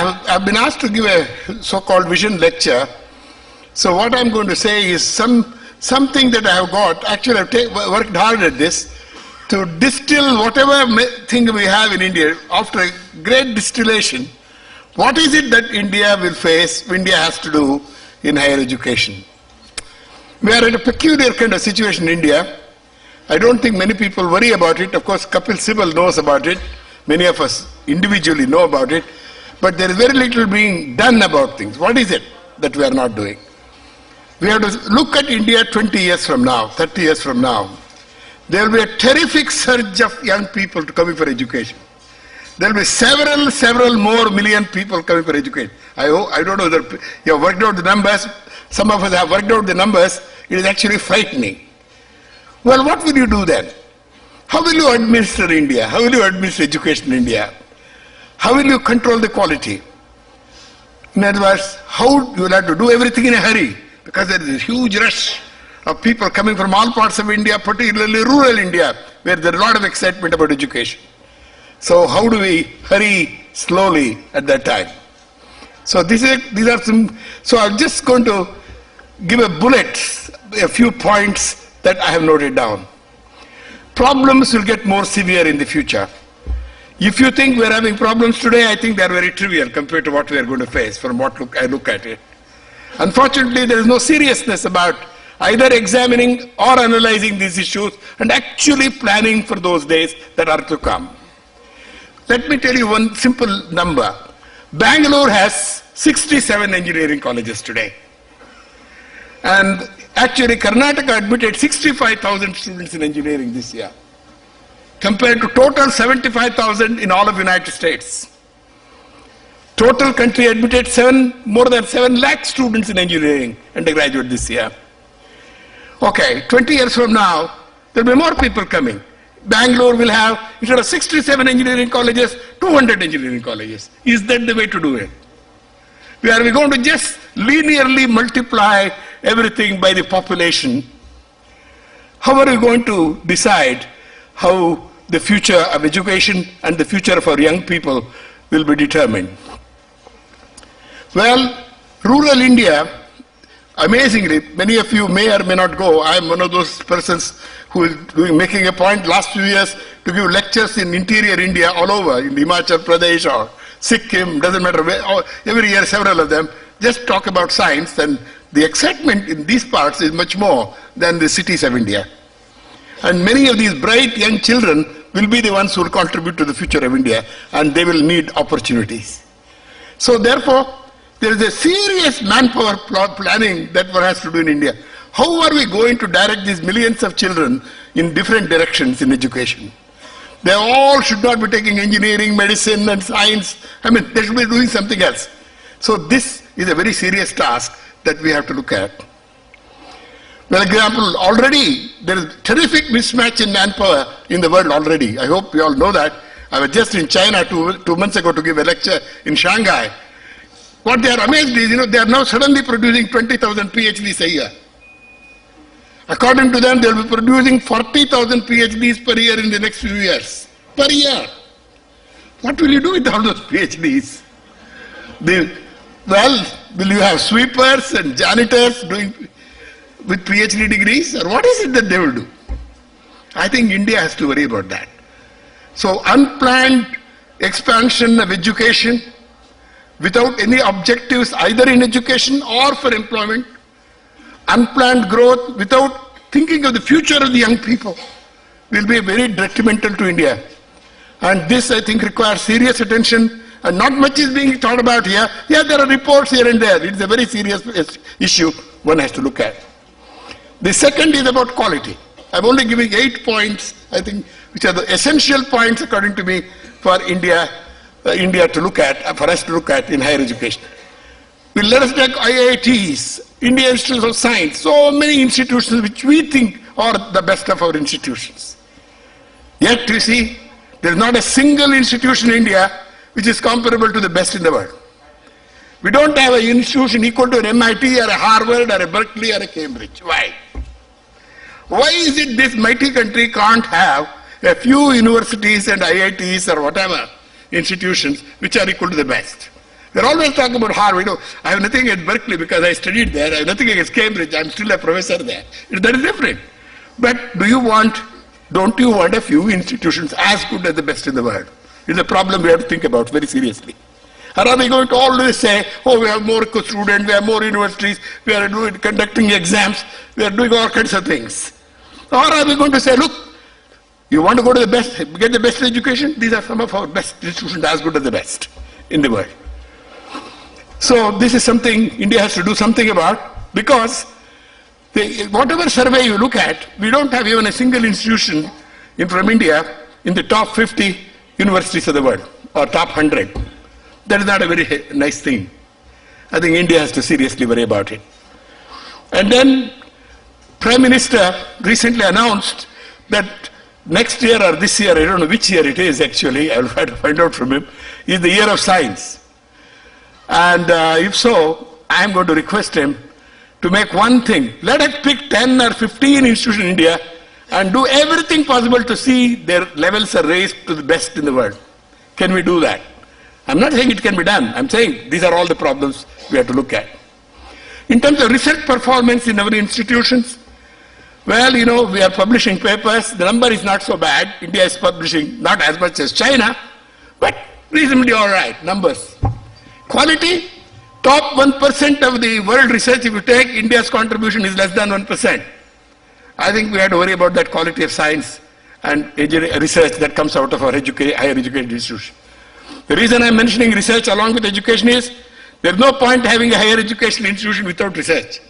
I've been asked to give a so-called vision lecture. So what I'm going to say is something that I have got. Actually, I've worked hard at this to distill whatever thing we have in India. After a great distillation, what is it that India will face, India has to do in higher education? We are in a peculiar kind of situation in India. I don't think many people worry about it. Of course, Kapil Sibal knows about it. Many of us individually know about it. But there is very little being done about things. What is it that we are not doing? We have to look at India 20 years from now, 30 years from now. There will be a terrific surge of young people coming for education. There will be several more million people coming for education. I don't know whether you have worked out the numbers. Some of us have worked out the numbers. It is actually frightening. Well, what will you do then? How will you administer India? How will you administer education in India? How will you control the quality? In other words, how you will have to do everything in a hurry, because there is a huge rush of people coming from all parts of India, particularly rural India, where there is a lot of excitement about education. So how do we hurry slowly at that time? So these are some. So I'm just going to give a bullet, a few points that I have noted down. Problems will get more severe in the future. If you think we're having problems today, I think they're very trivial compared to what we are going to face from what I look at it. Unfortunately, there is no seriousness about either examining or analyzing these issues and actually planning for those days that are to come. Let me tell you one simple number. Bangalore has 67 engineering colleges today. And actually, Karnataka admitted 65,000 students in engineering this year, compared to total 75,000 in all of the United States. Total country admitted more than 7 lakh students in engineering undergraduate this year. Okay, 20 years from now, there will be more people coming. Bangalore will have, instead of 67 engineering colleges, 200 engineering colleges. Is that the way to do it? Are we going to just linearly multiply everything by the population? How are we going to decide how the future of education and the future of our young people will be determined? Well, rural India, amazingly, many of you may or may not go. I am one of those persons who is making a point last few years to give lectures in interior India all over, in Himachal Pradesh or Sikkim, doesn't matter where, every year several of them, just talk about science, and the excitement in these parts is much more than the cities of India. And many of these bright young children will be the ones who will contribute to the future of India, and they will need opportunities. So therefore, there is a serious manpower planning that one has to do in India. How are we going to direct these millions of children in different directions in education? They all should not be taking engineering, medicine and science. I mean, they should be doing something else. So this is a very serious task that we have to look at. For example, already there is terrific mismatch in manpower in the world already. I hope you all know that. I was just in China two months ago to give a lecture in Shanghai. What they are amazed is, they are now suddenly producing 20,000 PhDs a year. According to them, they will be producing 40,000 PhDs per year in the next few years. Per year. What will you do with all those PhDs? Well, will you have sweepers and janitors with PhD degrees? Or what is it that they will do? I think India has to worry about that. So unplanned expansion of education without any objectives either in education or for employment, unplanned growth without thinking of the future of the young people will be very detrimental to India. And this, I think, requires serious attention, and not much is being thought about here. Yeah, there are reports here and there. It's a very serious issue one has to look at. The second is about quality. I'm only giving 8 points, I think, which are the essential points, according to me, for India to look at, for us to look at in higher education. Let us take IITs, Indian Institutes of Science, so many institutions which we think are the best of our institutions. Yet, you see, there is not a single institution in India which is comparable to the best in the world. We don't have an institution equal to an MIT or a Harvard or a Berkeley or a Cambridge. Why? Why is it this mighty country can't have a few universities and IITs or whatever institutions which are equal to the best? They're always talking about Harvard. I have nothing against Berkeley because I studied there. I have nothing against Cambridge. I'm still a professor there. That is different. But don't you want a few institutions as good as the best in the world? It's a problem we have to think about very seriously. Or are we going to always say, oh, we have more students, we have more universities, we are conducting exams, we are doing all kinds of things? Or are we going to say, look, you want to go to the best, get the best education? These are some of our best institutions as good as the best in the world. So this is something India has to do something about, because whatever survey you look at, we don't have even a single institution from India in the top 50 universities of the world, or top 100. That is not a very nice thing. I think India has to seriously worry about it. And then Prime Minister recently announced that next year or this year, I don't know which year it is actually, I'll try to find out from him, is the year of science. And if so, I'm going to request him to make one thing. Let us pick 10 or 15 institutions in India and do everything possible to see their levels are raised to the best in the world. Can we do that? I'm not saying it can be done. I'm saying these are all the problems we have to look at. In terms of research performance in our institutions, well, we are publishing papers. The number is not so bad. India is publishing not as much as China, but reasonably all right, numbers. Quality, top 1% of the world research, if you take, India's contribution is less than 1%. I think we have to worry about that quality of science and research that comes out of our higher education institution. The reason I'm mentioning research along with education is, there's no point having a higher education institution without research.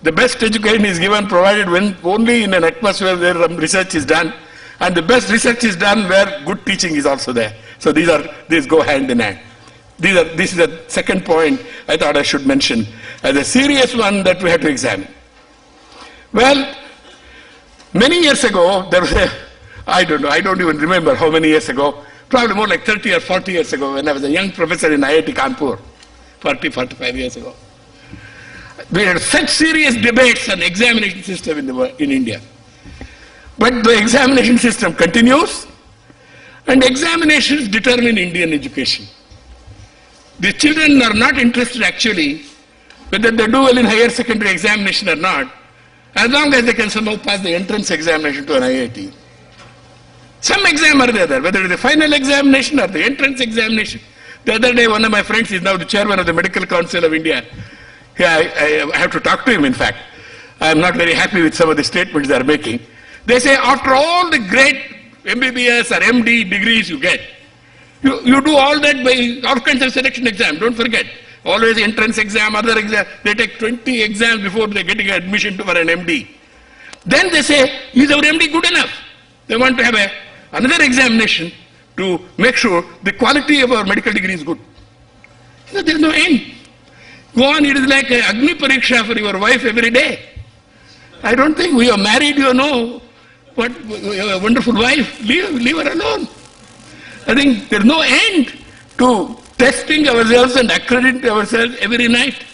The best education is given provided when only in an atmosphere where research is done, and the best research is done where good teaching is also there. So these go hand in hand. This is the second point I thought I should mention as a serious one that we have to examine. Well, many years ago, there was I don't even remember how many years ago, probably more like 30 or 40 years ago, when I was a young professor in IIT Kanpur, 45 years ago. We had such serious debates on examination system in India. But the examination system continues, and examinations determine Indian education. The children are not interested actually whether they do well in higher secondary examination or not, as long as they can somehow pass the entrance examination to an IIT. Some exam are there, whether it is the final examination or the entrance examination. The other day, one of my friends is now the chairman of the Medical Council of India. I have to talk to him, in fact. I am not very happy with some of the statements they are making. They say, after all the great MBBS or MD degrees you get, you do all that by all kinds of selection exam. Don't forget. Always entrance exam, other exam. They take 20 exams before they get admission for an MD. Then they say, is our MD good enough? They want to have another examination to make sure the quality of our medical degree is good. There is no end. Go on, it is like a Agni Pariksha for your wife every day. I don't think we are married, what a wonderful wife, leave her alone. I think there is no end to testing ourselves and accrediting ourselves every night.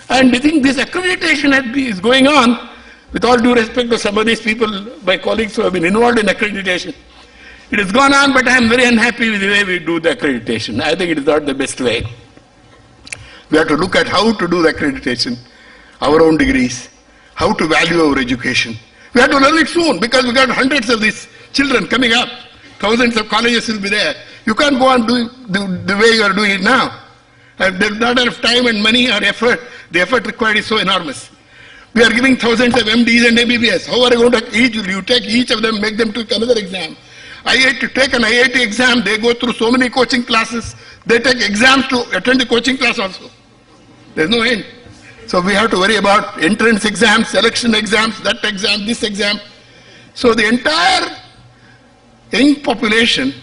And I think this accreditation is going on, with all due respect to some of these people, my colleagues who have been involved in accreditation. It has gone on, but I am very unhappy with the way we do the accreditation. I think it is not the best way. We have to look at how to do the accreditation, our own degrees, how to value our education. We have to learn it soon, because we got hundreds of these children coming up. Thousands of colleges will be there. You can't go on doing the way you are doing it now. There's not enough time and money or effort. The effort required is so enormous. We are giving thousands of MDs and MBBS. How are you going to you take each of them, make them take another exam? To take an IIT exam, they go through so many coaching classes. They take exams to attend the coaching class also. There's no end. So we have to worry about entrance exams, selection exams, that exam, this exam. So the entire young population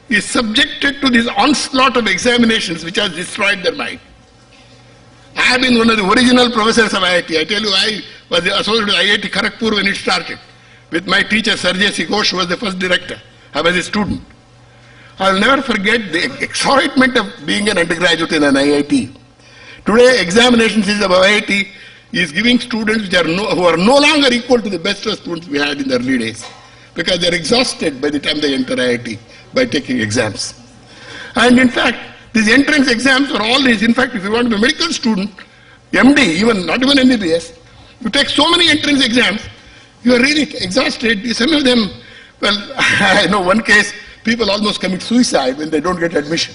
is subjected to this onslaught of examinations which has destroyed their mind. I have been one of the original professors of IIT. I tell you, I was associated with IIT Kharagpur when it started. With my teacher, Sarjay Sikhosh, who was the first director. I was a student. I'll never forget the excitement of being an undergraduate in an IIT. Today, examination system of IIT is giving students who are no longer equal to the best of students we had in the early days, because they're exhausted by the time they enter IIT by taking exams. And in fact, These entrance exams are all these. In fact, if you want to be a medical student, MD, even not even MBBS, you take so many entrance exams, you are really exhausted. Some of them, well, I know one case, people almost commit suicide when they don't get admission,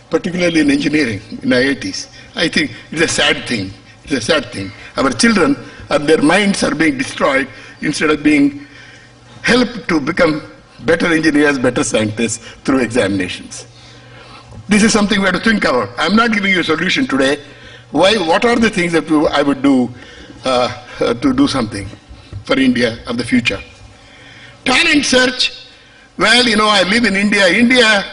particularly in engineering, in IITs. I think it's a sad thing. It's a sad thing. Our children, their minds are being destroyed instead of being helped to become better engineers, better scientists through examinations. This is something we have to think about. I'm not giving you a solution today. What are the things that I would do to do something for India of the future? Talent search. Well, I live in India. India,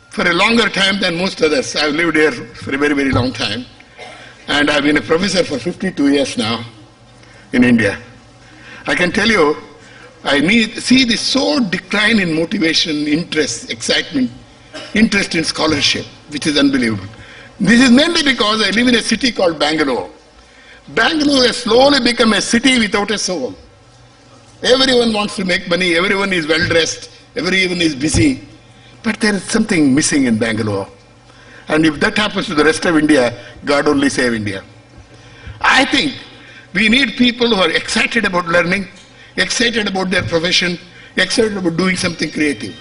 for a longer time than most others. I've lived here for a very, very long time. And I've been a professor for 52 years now in India. I can tell you, see this so decline in motivation, interest, excitement, interest in scholarship, which is unbelievable. This is mainly because I live in a city called Bangalore. Bangalore has slowly become a city without a soul. Everyone wants to make money, everyone is well dressed, everyone is busy. But there is something missing in Bangalore. And if that happens to the rest of India, God only save India. I think we need people who are excited about learning, excited about their profession, excited about doing something creative.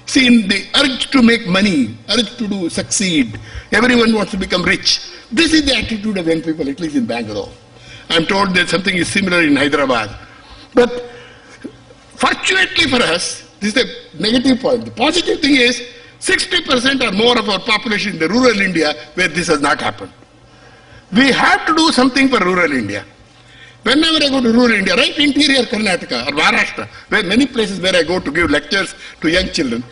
See, in the urge to make money, urge to succeed, everyone wants to become rich. This is the attitude of young people, at least in Bangalore. I'm told that something is similar in Hyderabad. But fortunately for us, this is the negative point. The positive thing is 60% or more of our population in the rural India where this has not happened. We have to do something for rural India. Whenever I go to rural India, right interior Karnataka or Maharashtra, where many places where I go to give lectures to young children,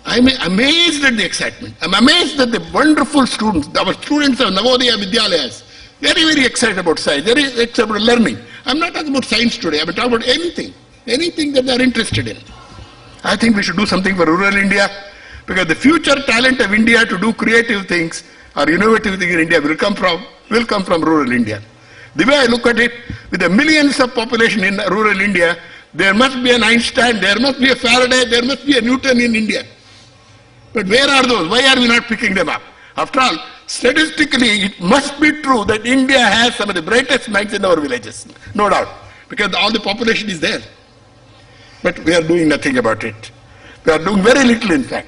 I'm amazed at the excitement. I'm amazed at the wonderful students. Our students of Navodaya Vidyalayas, very, very excited about science, very excited about learning. I'm not talking about science today, I'm talking about anything that they're interested in. I think we should do something for rural India, because the future talent of India to do creative things or innovative things in India will come from rural India. The way I look at it, with the millions of population in rural India, there must be an Einstein, there must be a Faraday, there must be a Newton in India. But where are those? Why are we not picking them up? After all, statistically, it must be true that India has some of the brightest minds in our villages. No doubt. Because all the population is there. But we are doing nothing about it. We are doing very little, in fact.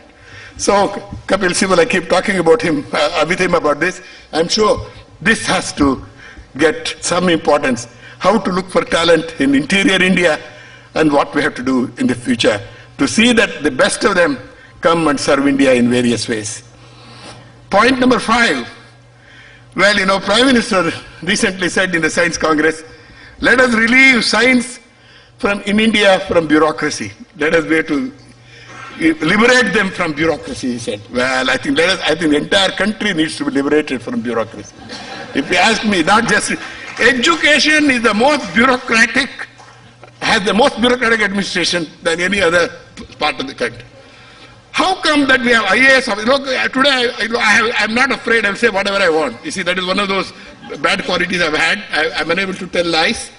So, Kapil Sibal, I keep talking about him, with him about this. I'm sure this has to get some importance. How to look for talent in interior India and what we have to do in the future to see that the best of them come and serve India in various ways. Point number 5. Well, Prime Minister recently said in the Science Congress, let us relieve science in India from bureaucracy. Let us be able to liberate them from bureaucracy, he said. Well, I think the entire country needs to be liberated from bureaucracy. If you ask me, not just education is the most bureaucratic, has the most bureaucratic administration than any other part of the country. How come that we have IAS? Today I'm not afraid. I'll say whatever I want. You see, that is one of those bad qualities I've had. I'm unable to tell lies,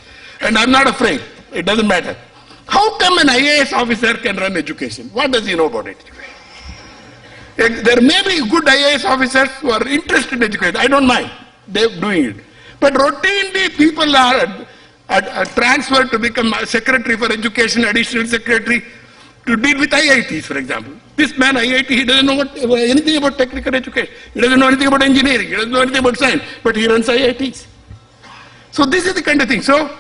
and I'm not afraid. It doesn't matter. How come an IAS officer can run education? What does he know about it? There may be good IAS officers who are interested in education. I don't mind. They're doing it. But routinely people are transferred to become a secretary for education, additional secretary, to deal with IITs, for example. This man, IIT, he doesn't know anything about technical education. He doesn't know anything about engineering. He doesn't know anything about science. But he runs IITs. So this is the kind of thing. So